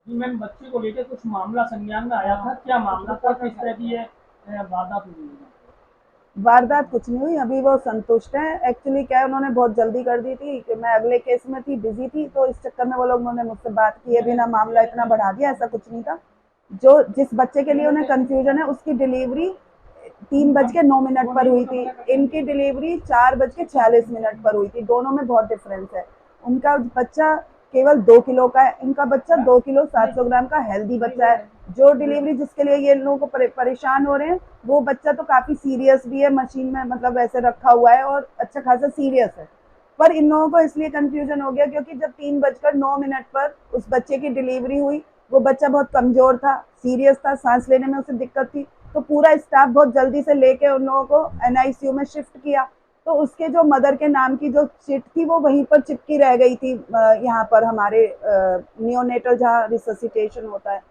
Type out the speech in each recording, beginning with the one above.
जी ma'am, बच्चे को लेकर कुछ मामला संज्ञान में आया था, क्या मामला था, किस तरह की ये वारदात हुई है? वारदात कुछ नहीं हुई, अभी वो संतुष्ट हैं। एक्चुअली क्या है, उन्होंने बहुत जल्दी कर दी थी कि मैं अगले केस में थी, बिजी थी, तो इस चक्कर में वो लोग उन्होंने मुझसे बात किए बिना मामला इतना बढ़ा दिया। ऐसा कुछ नहीं था। जो जिस बच्चे के लिए उन्हें कंफ्यूजन है उसकी डिलीवरी 3:09 पर हुई थी, इनकी डिलीवरी 4:46 पर हुई थी। दोनों में बहुत डिफरेंस है। उनका बच्चा केवल 2 किलो का है, इनका बच्चा 2 किलो 700 ग्राम का हेल्दी बच्चा है। जो डिलीवरी जिसके लिए ये लोगों को परेशान हो रहे हैं, वो बच्चा तो काफी सीरियस भी है, मशीन में मतलब वैसे रखा हुआ है और अच्छा खासा सीरियस है। पर इन लोगों को इसलिए कंफ्यूजन हो गया क्योंकि जब 3:09 पर उस बच्चे की डिलीवरी हुई, वो बच्चा बहुत कमजोर था, सीरियस था, सांस लेने में उसे दिक्कत थी, तो पूरा स्टाफ बहुत जल्दी से लेके उन लोगों को एनआईसीयू में शिफ्ट किया। तो उसके जो मदर के नाम की जो चिट थी वो वहीं पर चिपकी रह गई थी, यहाँ पर हमारे नियोनेटल जहाँ रिससिटेशन होता है।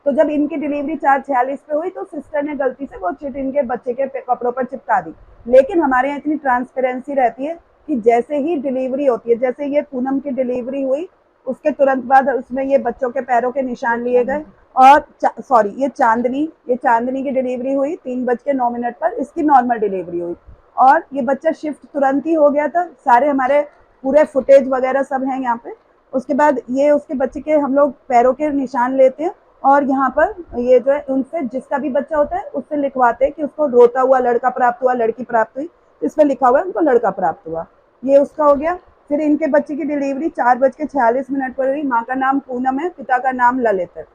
तो जब इनकी डिलीवरी 4:46 पे हुई तो सिस्टर ने गलती से वो चिट इनके बच्चे के कपड़ों पर चिपका दी। लेकिन हमारे यहाँ इतनी ट्रांसपेरेंसी रहती है कि जैसे ही डिलीवरी होती है, जैसे ये पूनम की डिलीवरी हुई, उसके तुरंत बाद उसमें ये बच्चों के पैरों के निशान लिए गए। और सॉरी, ये चांदनी की डिलीवरी हुई 3:09 पर, इसकी नॉर्मल डिलीवरी हुई। और ये बच्चा शिफ्ट तुरंत ही हो गया था। सारे हमारे पूरे फुटेज वगैरह सब हैं यहाँ पे। उसके बाद ये उसके बच्चे के हम लोग पैरों के निशान लेते हैं और यहाँ पर ये जो है उनसे जिसका भी बच्चा होता है उससे लिखवाते हैं कि उसको रोता हुआ लड़का प्राप्त हुआ, लड़की प्राप्त हुई। इसमें लिखा हुआ है उनको लड़का प्राप्त हुआ। ये उसका हो गया। फिर इनके बच्चे की डिलीवरी 4:46 पर हुई। माँ का नाम पूनम है, पिता का नाम ललित है।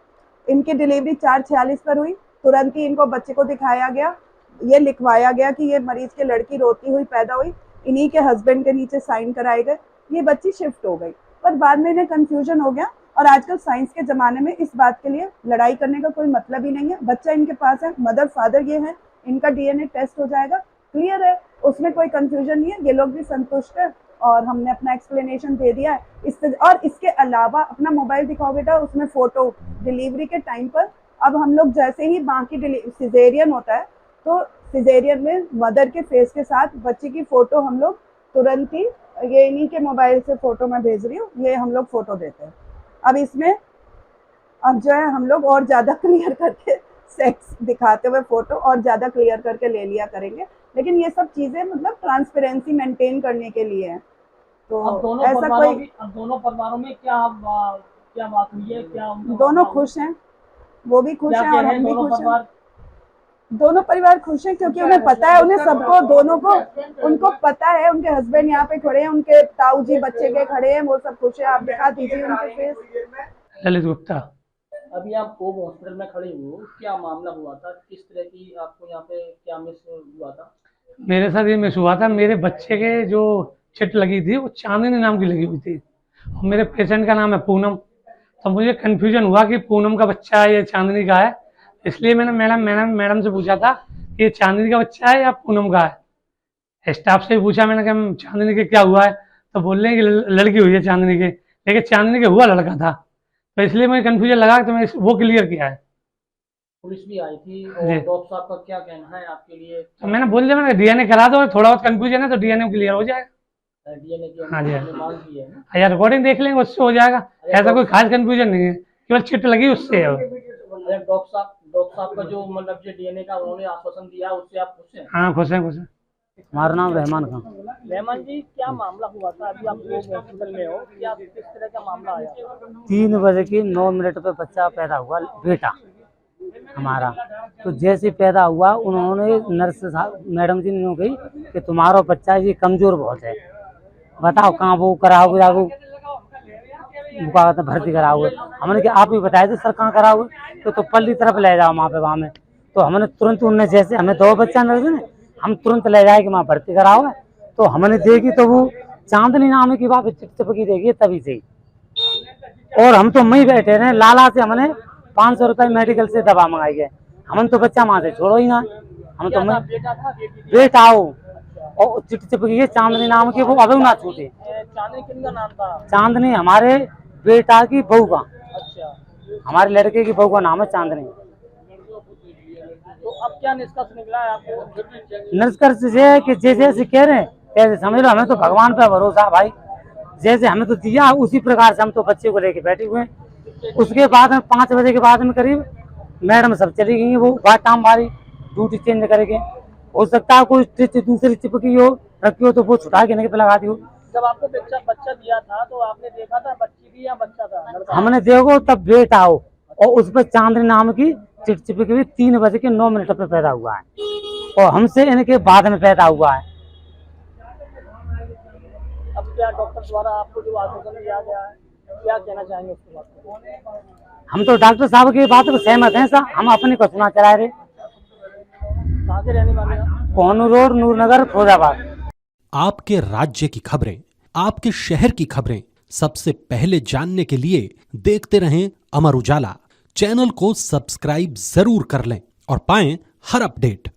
इनकी डिलीवरी 4:46 पर हुई। तुरंत ही इनको बच्चे को दिखाया गया, ये लिखवाया गया कि ये मरीज की लड़की रोती हुई पैदा हुई। इन्हीं के हस्बैंड के नीचे साइन कराए गए, ये बच्ची शिफ्ट हो गई। पर बाद में इन्हें कंफ्यूजन हो गया। और आजकल साइंस के जमाने में इस बात के लिए लड़ाई करने का कोई मतलब ही नहीं है। बच्चा इनके पास है, मदर फादर ये है, इनका डीएनए टेस्ट हो जाएगा, क्लियर है, उसमें कोई कंफ्यूजन नहीं है। ये लोग भी संतुष्ट है और हमने अपना एक्सप्लेनेशन दे दिया है। और इसके अलावा अपना मोबाइल दिखाओ बेटा, उसमें फोटो डिलीवरी के टाइम पर, अब हम लोग जैसे ही बाकी सिजेरियन होता है तो सिजेरियन में मदर के फेस के साथ बच्चे की फोटो हम लोग तुरंत ही, ये इन्हीं के मोबाइल से फोटो मैं भेज रही हूँ, ये हम लोग फोटो देते हैं। अब इसमें अब जो है हम लोग और ज्यादा क्लियर करके सेक्स दिखाते हुए फोटो और ज्यादा क्लियर करके ले लिया करेंगे। लेकिन ये सब चीजें मतलब ट्रांसपेरेंसी मेंटेन करने के लिए है, तो ऐसा कोई। अब दोनों परिवारों में क्या बात हुई है, क्या उनका दोनों मामला हुआ? खुश हैं, वो भी खुश क्या हैं कह और रहे हम हैं भी दोनों खुश हैं। परिवार? दोनों परिवार खुश हैं क्योंकि उन्हें पता है, उन्हें सबको, दोनों को, उनको पता है, उनके हस्बैंड यहाँ पे खड़े हैं, उनके ताऊ जी बच्चे के खड़े हैं, वो सब खुश है। आप दिखा दीजिए उनके फेस। ललित गुप्ता। अभी आप कोब हॉस्पिटल में खड़े हुए हो, क्या मामला हुआ था, किस तरह की आपको यहाँ पे क्या मिस हुआ था? मेरे साथ ये मिस हुआ था, मेरे बच्चे के जो चिट लगी थी वो चांदनी नाम की लगी हुई थी और मेरे पेशेंट का नाम है पूनम। तो मुझे कन्फ्यूजन हुआ कि पूनम का बच्चा है या चांदनी का है, इसलिए मैंने मैडम से पूछा था कि ये चांदनी का बच्चा है या पूनम का है। स्टाफ से भी पूछा मैंने कि चांदनी के क्या हुआ है, तो बोल रहे हैं कि लड़की हुई है चांदनी के, लेकिन चांदनी के हुआ लड़का था। तो इसलिए मुझे कन्फ्यूजन लगा, तो मैं वो क्लियर किया है पुलिस भी आई थी, और जी। डॉक्टर साहब का क्या कहना है आपके लिए? तो मैंने बोल दिया, मैंने डीएनए करा दो, थोड़ा बहुत कन्फ्यूजन है तो डीएनए क्लियर हो जाएगा। डीएनए की हाँ जी, हमने मांग की है ना? यार रिकॉर्डिंग देख लेंगे, उससे हो जाएगा। ऐसा कोई खास कंफ्यूजन नहीं है, केवल चिट लगी उससे है। अरे डॉक्टर साहब का जो मतलब जो डीएनए का उन्होंने आश्वासन दिया, उससे आप खुश हैं? हाँ खुश हैं खुश हैं। हमारा नाम रहमान खान। रहमान जी, क्या मामला हुआ था? अभी आप लोग हॉस्पिटल में हो, क्या किस तरह का मामला आया? 3:09 पे बच्चा पैदा हुआ, बेटा हमारा। तो जैसे पैदा हुआ उन्होंने नर्स साहब मैडम जी ने कही कि तुम्हारा बच्चा ये कमजोर बहुत है, बताओ कहाँ वो कराओगे, जाओ भर्ती कराओगे। हमने कि आप ही बताए थे सर कहाँ कराओगे, तो पल्ली तरफ ले जाओ वहाँ पे, वहाँ में। तो हमने तुरंत उनने, जैसे हमें 2 बच्चा नर्स ने, हम तुरंत ले जाए कि वहाँ भर्ती कराओगे। तो हमने देखी तो वो चांदनी नाम की वहाँ पे चिपकी देखी तभी से। और हम तो वहीं बैठे रहे, लाला से हमने 500 रुपये मेडिकल से दवा मंगाई है। हमने तो बच्चा वहां से छोड़ो ही ना, हम तो बेटा था, बेटा हो और चिट चिपकी है चांदनी नाम की, वो अब ना छूटे। चांदनी किन का नाम था? चांदनी हमारे बेटा की बहू का, अच्छा, हमारे लड़के की बहू का नाम है चांदनी। तो अब क्या निष्कर्ष निकला है आपको? निष्कर्ष ये है कि जैसे कह रहे हैं कैसे समझ लो, हमें तो भगवान पे भरोसा भाई, जैसे हमें तो दिया उसी प्रकार से हम तो बच्चे को लेके बैठे हुए हैं। उसके बाद में 5 बजे के बाद में करीब मैडम सब चली गई, वो बाटाम हमारी ड्यूटी चेंज करके। हो सकता है कोई स्टिच दूसरी चिपकी हो रखी हो तो वो छुटा के नहीं पे लगा दी हो। जब आपको बच्चा दिया था तो आपने देखा था बच्ची थी या बच्चा था, लड़का? हमने देखो तब बेटा हो और उस पर चांदनी नाम की चिट चिपकी हुई 3:09 पे पैदा हुआ है और हमसे इनके बाद में पैदा हुआ है। अब क्या डॉक्टर द्वारा आपको जो आश्वासन दिया गया है, क्या कहना चाहेंगे उसके बात में? हम तो डॉक्टर साहब की बात को सहमत हैं सर, हम अपनी को सुना चला रहे। कहाँ के रहने वाले हैं? कोहनू रोड, नूरनगर, फिरोजाबाद। आपके राज्य की खबरें, आपके शहर की खबरें सबसे पहले जानने के लिए देखते रहें अमर उजाला। चैनल को सब्सक्राइब जरूर कर लें और पाएं हर अपडेट।